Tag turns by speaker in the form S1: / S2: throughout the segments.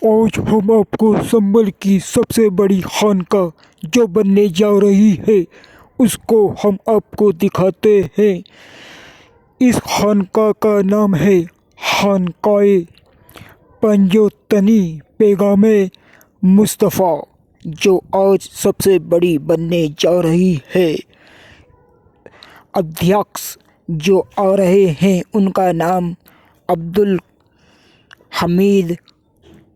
S1: आज हम आपको संभल की सबसे बड़ी खानका जो बनने जा रही है उसको हम आपको दिखाते हैं। इस खानका का नाम है खानकाए पंजोतनी पैगामे मुस्तफ़ा, जो आज सबसे बड़ी बनने जा रही है। अध्यक्ष जो आ रहे हैं उनका नाम अब्दुल हमीद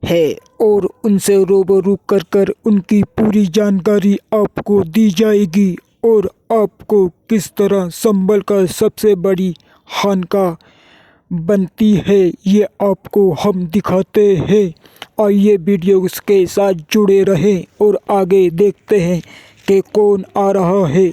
S1: है और उनसे रूबरू कर कर उनकी पूरी जानकारी आपको दी जाएगी और आपको किस तरह संभल का सबसे बड़ी खानका बनती है ये आपको हम दिखाते हैं। आइए वीडियो के साथ जुड़े रहें और आगे देखते हैं कि कौन आ रहा है।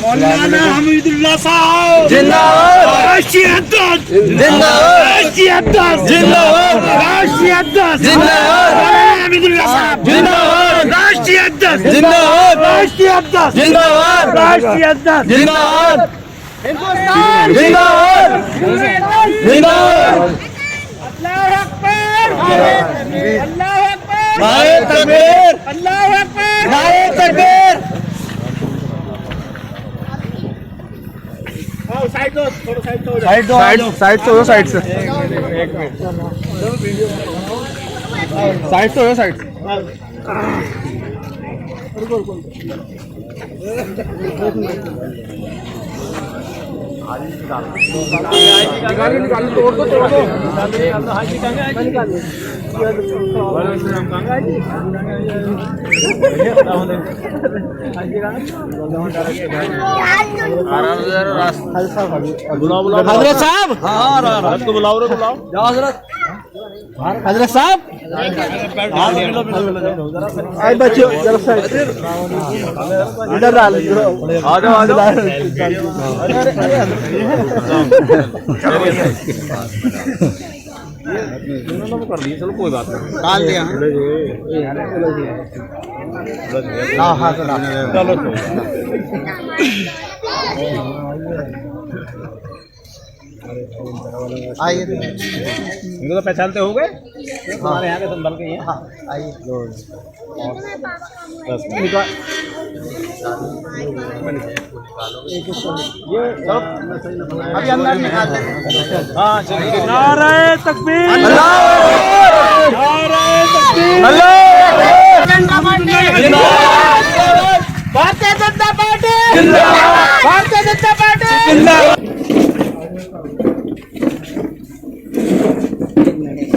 S2: मौलाना हमीदुल्लाह साहब
S3: जिंदाबाद,
S2: राष्ट्रीय अध्यक्ष
S3: जिंदाबाद,
S2: राष्ट्रीय अध्यक्ष
S3: जिंदाबाद,
S2: राष्ट्रीय अध्यक्ष
S3: जिंदाबाद,
S2: मौलाना हमीदुल्लाह साहब
S3: जिंदाबाद,
S2: राष्ट्रीय अध्यक्ष
S3: जिंदाबाद,
S2: राष्ट्रीय अध्यक्ष
S3: जिंदाबाद,
S2: राष्ट्रीय अध्यक्ष
S3: जिंदाबाद,
S2: हिंदुस्तान
S3: जिंदाबाद, जिंदाबाद,
S2: अल्लाह अकबर अल्लाह अकबर
S3: नारे तकबीर,
S2: अल्लाह अकबर
S3: नारे तकबीर।
S2: साइड दो थोड़ा साइड दो
S3: साइड से हो, साइड से साइड से हो, साइड
S2: हजरत साहब
S3: को बुलाओ रे, बुलाओ
S2: हजरत हजरत साहब आए बच्चों जरा साइड इधर डाल
S3: आ जाओ, आ जाओ। कर दिए, चलो कोई बात नहीं,
S2: डाल दिया
S3: चलो
S2: आइए
S3: इनको तो पहचानते होंगे, हमारे यहाँ के संभल के हैं।
S2: हाँ आइए अभी अंदर निकाल लेंगे।
S3: हाँ चलिए।
S2: नारे तकबीर भारतीय जनता पार्टी भारतीय जनता पार्टी।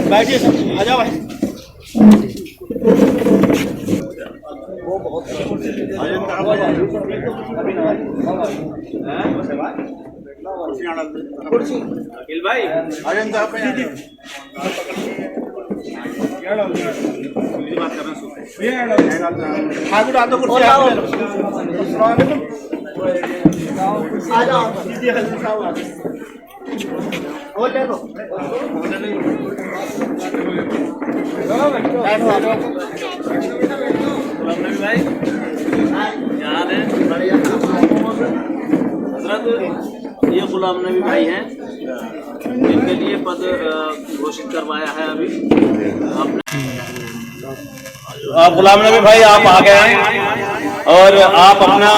S3: बैठिए सब, आ जाओ भाई। अखिल भाई
S4: ये गुलाम नबी भाई हैं, इनके लिए पद घोषित करवाया है अभी आपने।
S3: गुलाम नबी भाई आप आ गए हैं और आप अपना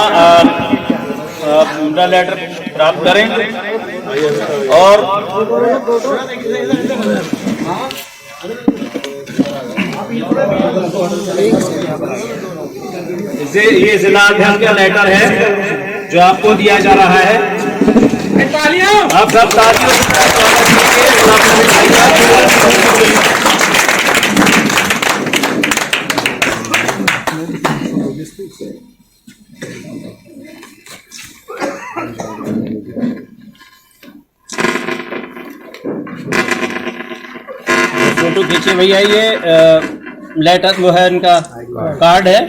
S3: लेटर प्राप्त करें और ये जिला अध्यक्ष का लेटर है जो आपको दिया जा रहा है। आप सब तालियों से स्वागत कीजिए गुलाम नबी भाई का। फोटो खींचिए भैया। ये लेटर वो है, इनका कार्ड है,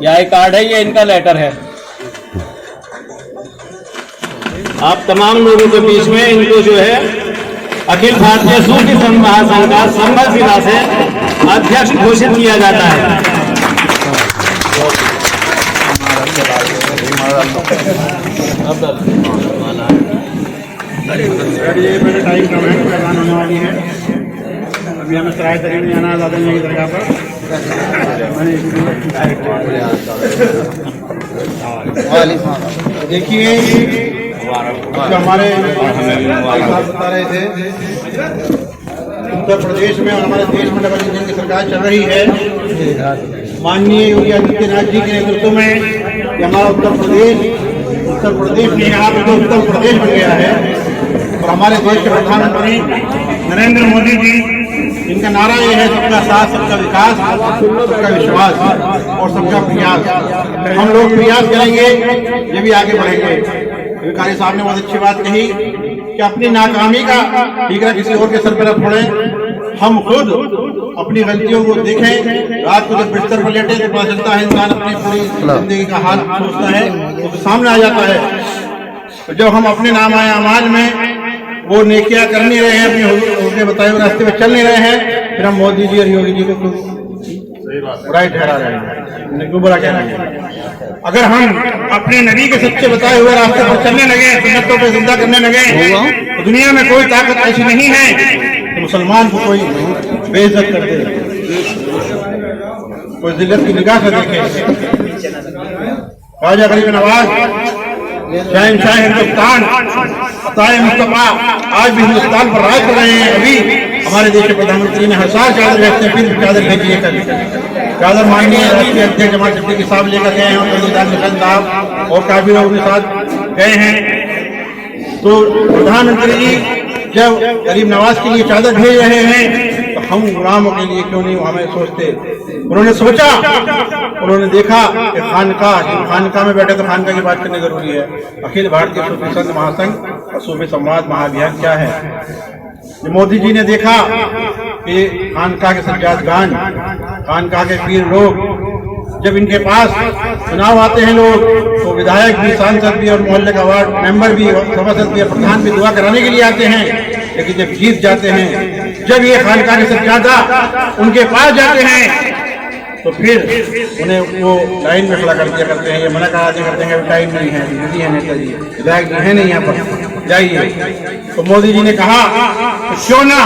S3: या आई कार्ड है, ये इनका लेटर है। आप तमाम लोगों के बीच में इनको जो है अखिल भारतीय सूफी संघ महासंघ का संभल जिला से अध्यक्ष घोषित किया जाता है।
S2: टाइम कम है, ऐलान होने वाली है। अभी हमें सराय तरीन में आना ज़्यादा नहीं दरगाह पर। देखिए जो हमारे साहब बता रहे थे, उत्तर प्रदेश में और हमारे देश में डबल इंजन की सरकार चल रही है। माननीय योगी आदित्यनाथ जी के नेतृत्व में ये हमारा उत्तर प्रदेश में यहाँ पे तो उत्तर प्रदेश बन गया है। और हमारे देश के प्रधानमंत्री नरेंद्र मोदी जी, इनका नारा ये है सबका साथ, सबका विकास, सबका विश्वास और सबका प्रयास। हम लोग प्रयास करेंगे, ये भी आगे बढ़ेंगे। अधिकारी साहब ने बहुत अच्छी बात कही कि अपनी नाकामी का ठीकरा किसी और के सर पर न फोड़े। हम खुद अपनी गलतियों को देखें। रात को जब बिस्तर पर लेटे तो पता चलता है इंसान अपनी पूरी जिंदगी का हाल सोचता है तो सामने आ जाता है। तो जब हम अपने नाम आए अमाल में वो नेकियां कर नहीं रहे हैं, अपने बताए हुए रास्ते पे चल नहीं रहे हैं, फिर हम मोदी जी और योगी जी को बुराई ठहरा रहे हैं, क्यों बुरा कह रहे हैं। अगर हम अपने नबी के सच्चे बताए हुए रास्ते पर चलने लगे, सुन्नतों पर जिंदा करने लगे, तो दुनिया में कोई ताकत ऐसी नहीं है तो मुसलमान को कोई बेइज्जत कर दे, कोई जिल्लत की निगाह से देखे। ख्वाजा गरीब नवाज शहंशाह हिंदुस्तान अताए मुस्तफा आज भी हिंदुस्तान पर राज कर रहे हैं। अभी हमारे देश के प्रधानमंत्री ने हर साल चादर भेजते हैं, फिर चादर भेजी है। चादर माननीय राष्ट्रीय अध्यक्ष जमात सिद्दीकी साहब लेकर गए हैं और मिशन साहब और काफी लोग उनके साथ गए हैं। तो प्रधानमंत्री जी जब गरीब नवाज के लिए चादर भेज रहे हैं तो हम गुलामों के लिए क्यों नहीं हमें सोचते। उन्होंने सोचा, उन्होंने देखा कि खानका में बैठे तो खानका की बात करनी जरूरी है। अखिल भारतीय सूफी संघ महासंघ और सूफी संवाद महाअभियान क्या है। मोदी जी ने देखा कि खानका के सज्जादगान, खानका के पीर लोग जब इनके पास चुनाव आते हैं लोग, तो विधायक भी, सांसद भी और मोहल्ले का वार्ड मेंबर भी, सभासद भी और प्रधान भी दुआ कराने के लिए आते हैं। लेकिन जब जीत जाते हैं, जब ये खानका के सज्जादा उनके पास जाते हैं तो फिर उन्हें वो लाइन में खड़ा कर दिया करते हैं, ये मना करा दिया करते हैं टाइम नहीं है, बिजी है नेताजी, विधायक जी है नहीं यहाँ पर, जाइए। तो मोदी जी ने कहा तो क्यों ना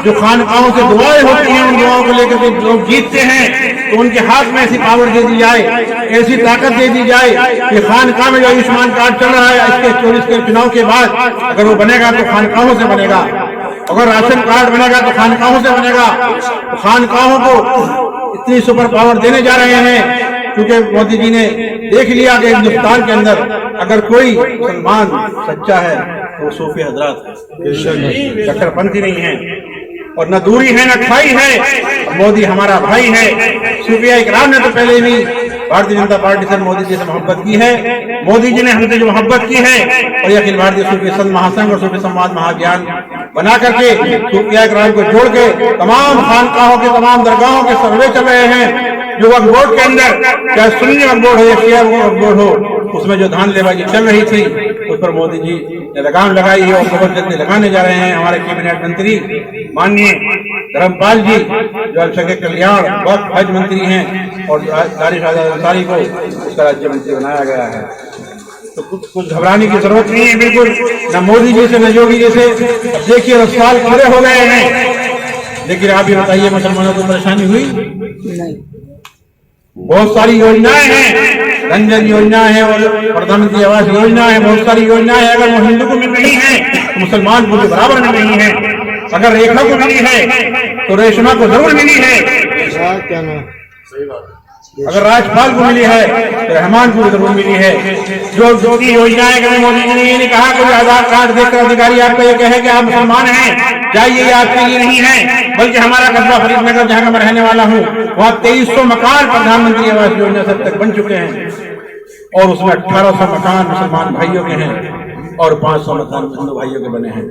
S2: जो खानकाहों से दुआएं होती हैं, उन दुआओं को लेकर के लोग जीतते हैं तो उनके हाथ में ऐसी पावर दे दी जाए, ऐसी ताकत दे दी जाए कि खानकाह में जो आयुष्मान कार्ड चल रहा है, इसके 24 के चुनाव के बाद अगर वो बनेगा तो खानकाहों से बनेगा, अगर राशन कार्ड बनेगा तो खानकाहों से बनेगा। तो खानकाहों को इतनी सुपर पावर देने जा रहे हैं क्योंकि मोदी जी ने देख लिया कि हिंदुस्तान के अंदर अगर कोई मुसलमान सच्चा है तो सूफी हजरात है, कट्टरपंथी नहीं है और न दूरी है न खाई है। मोदी हमारा भाई है। सूफिया इकराम ने तो पहले भी भारतीय जनता पार्टी से मोदी जी से मोहब्बत की है। मोदी जी ने हमसे जो मोहब्बत की है और ये अखिल भारतीय सूफी संघ महासंघ और सूफी संवाद महाअभियान बना करके सूफिया इकराम को जोड़ के तमाम खानकाहों के, तमाम दरगाहों के सर्वे चल रहे हैं। जो वक्फ बोर्ड के अंदर चाहे सुन्नी वक्फ बोर्ड हो या शिया वक्फ बोर्ड हो, उसमें जो धान लेबाजी चल रही थी उस पर मोदी जी ने लगाम लगाई है और बहुत जल्दी लगाने जा रहे हैं। हमारे कैबिनेट मंत्री माननीय धर्मपाल जी जो अल्पसंख्यक कल्याण वक्फ हज मंत्री हैं और दानिश अंसारी को उसका राज्य मंत्री बनाया गया है। तो कुछ घबराने की जरूरत नहीं है बिल्कुल, न मोदी जी से न योगी जी से। अब देखिए सवाल खड़े हो गए हैं, लेकिन आप ये बताइए मुसलमानों को परेशानी हुई नहीं? बहुत सारी योजनाएं हैं, रंजन योजना है और प्रधानमंत्री आवास योजना है, बहुत सारी योजनाएं हैं। अगर वो हिंदू को मिल रही है तो मुसलमान को भी बराबर मिल रही है। अगर रेखा को मिली है तो रेशमा को जरूर मिली है। अगर राजपाल को मिली है तो रहमान को जरूर मिली है। जो की योजनाएं कभी मोदी जी ने ये नहीं कहा कोई आधार कार्ड देखकर अधिकारी आपको ये कहे कि आप मुसलमान हैं जाइए, ये आपके लिए नहीं है। बल्कि हमारा कस्बा फरीदनगर जहाँ मैं रहने वाला हूँ, वहाँ 2300 मकान प्रधानमंत्री आवास योजना से अब तक बन चुके हैं और उसमें 1800 मकान मुसलमान भाइयों के हैं और 500 मकान हिंदू भाइयों के बने हैं।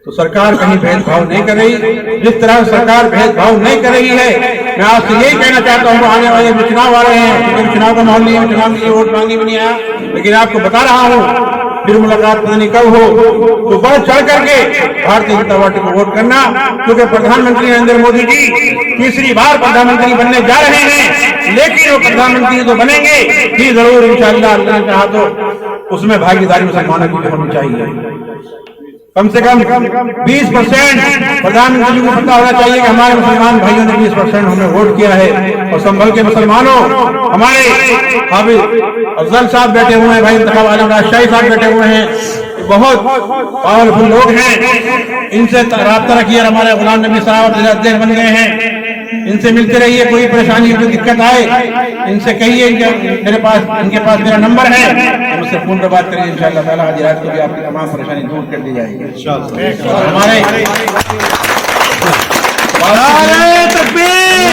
S2: तो सरकार कहीं भेदभाव नहीं कर रही। जिस तरह सरकार भेदभाव नहीं कर रही है, मैं आपसे यही कहना चाहता हूँ, आने वाले चुनाव आ रहे हैं, चुनाव का माहौल नहीं है, चुनाव के लिए वोट मांगने भी नहीं आया, लेकिन आपको बता रहा हूँ फिर मुलाकात पता नहीं कब हो, तो बढ़ चढ़ करके भारतीय जनता पार्टी को वोट करना, क्योंकि प्रधानमंत्री नरेंद्र मोदी जी तीसरी बार प्रधानमंत्री बनने जा रहे हैं। लेकिन वो प्रधानमंत्री तो बनेंगे ही जरूर इंशाअल्लाह, अल्लाह ने कहा तो उसमें भागीदारी मुसलमानों की होनी चाहिए। कम से कम 20% प्रधानमंत्री जी को पता होना चाहिए कि हमारे मुसलमान भाइयों ने 20% हमें वोट किया है। और संभल के मुसलमानों, हमारे हाफिज अफजल साहब बैठे हुए हैं, भाई इंतखाब आलम राजशाही साहब बैठे हुए हैं, बहुत पावरफुल लोग हैं, इनसे राब्ता रखिए। हमारे गुलाम नबी साहब जिला अध्यक्ष बन गए हैं, इनसे मिलते रहिए। कोई परेशानी कोई दिक्कत आए इनसे कहिए, इनके पास मेरा नंबर है, मुझसे फोन पर बात करिए। इंशाअल्लाह ताला आज रात को भी आपकी तमाम परेशानी दूर कर दी जाएगी। हमारे नारे तकबीर,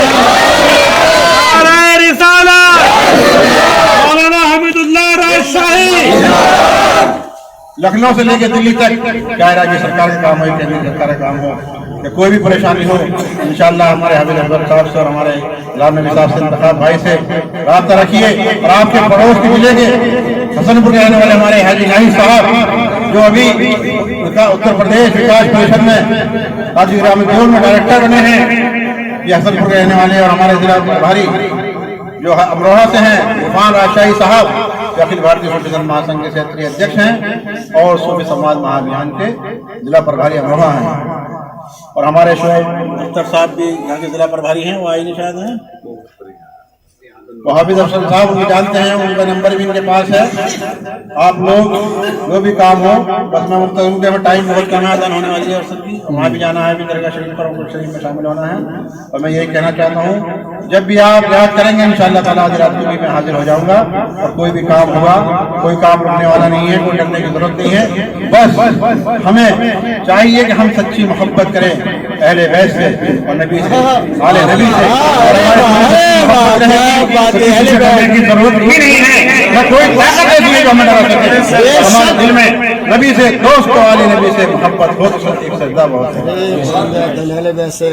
S2: नारे रिसालत, मौलाना हमीदुल्लाह राजशाही, लखनऊ से लेकर दिल्ली तक, चाहे राज्य सरकार का काम हो, केंद्र सरकार का काम हो, या कोई भी परेशानी हो, इंशाअल्लाह हमारे हाफिज अफजल साहब से और हमारे गुलाम नबी साहब से, इंतखाब भाई से राब्ता रखिए। और आपके पड़ोस के मिलेंगे हसनपुर के रहने वाले हमारे हाजी नाहिद साहब, जो अभी उत्तर प्रदेश विकास परिषद में आज ग्रामीण में डायरेक्टर बने हैं, ये हसनपुर के रहने वाले। और हमारे जिला प्रभारी जो अमरोहा से हैं, इरफान राजशाही साहब, जो अखिल भारतीय सूफी संघ महासंघ के क्षेत्रीय अध्यक्ष हैं और सूफी समाज महाअभियान के जिला प्रभारी अमरोहा हैं। और हमारे शोएब अख्तर साहब भी यहाँ के जिला प्रभारी हैं, वो आई नहीं शायद हैं, वो हाफिज अफजल साहब उनको जानते हैं, उनका नंबर भी इनके पास है। आप लोग जो भी काम हो, बस मैं उनके में टाइम बहुत कम है, अज़ान होने वाली है अफसर की, वहाँ भी जाना है, भी दरगाह शरीफ पर उनको शरीफ में शामिल होना है। और मैं यही कहना चाहता हूँ, जब भी आप याद करेंगे इंशाअल्लाह ताला आज रात को भी मैं हाजिर हो जाऊंगा। और कोई भी काम होगा, कोई काम रुकने वाला नहीं है, कोई डरने की जरूरत नहीं है। बस हमें चाहिए कि हम सच्ची मोहब्बत करें अहले बैत से और नबी से, आले नबी से। की जरूरत ही नहीं है, न कोई ताकत ऐसी है जो हमें डरा सके। हमारे दिल में नबी से, दोस्त वाले नबी से मोहब्बत हो तो एक सजदा बहुत है।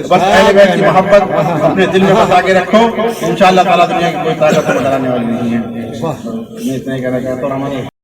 S2: बस अहले बैत की मोहब्बत अपने दिल में बसा के रखो, इंशाअल्लाह ताला दुनिया की कोई ताकत हमें डराने वाली नहीं है। मैं इतना ही कहना चाहता हूँ। हमारे